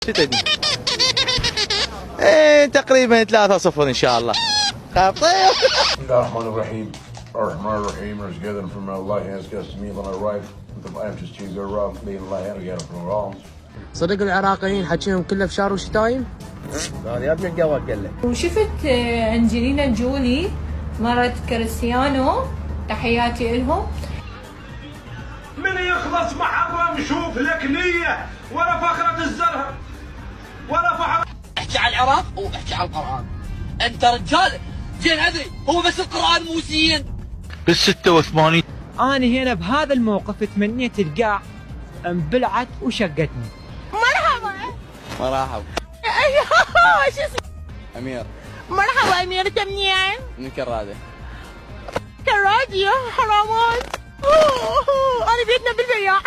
شو تبي؟ ايه تقريبا 3-0 ان شاء الله. خاف طيب. بسم الله الرحمن الرحيم. الرحمن الرحيم. Er is given from Allah has given to me on the right. The lamp is cheese or wrong. Me Allah has given from wrong. صدق العراقيين حكيهم كله بشار وشتايم؟ هذا يا ابن القهوه كله. وشفت انجلينا جولي مرت كريستيانو، تحياتي لهم. من يخلص محرم شوف لك نية ولا فخرة الزرع ولا فخرة. احكي على العراق واحكي على القرآن. انت رجال زين ادري هو بس القرآن مو زين. بال86 انا هنا بهذا الموقف تمنيت القاع انبلعت وشقتني. مرحبا. ايوه شو اسمه؟ امير. مرحبا امير، انت منين؟ من كراده. كراديو حرامات. انا بيتنا بالبياع.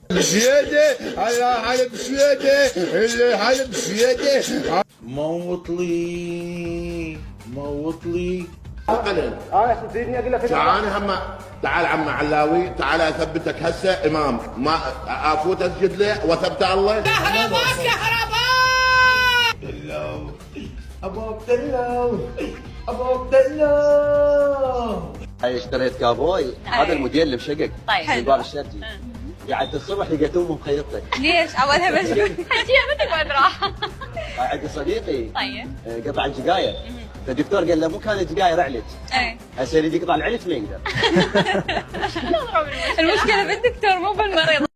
بشيده على حلب بشيده اللي حلب بشيده. موطلي تعال هم تعال عم علاوي، تعال اثبتك هسه امام، ما افوت اسجد له واثبت الله. كهرباء كهرباء. ابو بدلو هاي اشتريت كابوي، هذا الموديل اللي بشقق طيب في الباب الشرقي. قعدت الصبح لقيت امه مخيطته. ليش؟ اولها مشغول. حجيها منك وين راح؟ عندي صديقي طيب قطع الجقاير، فالدكتور قال له مو كان الجقاير علت، ايه هسه يريد يقطع العلت ما يقدر. المشكله بالدكتور مو بالمريض.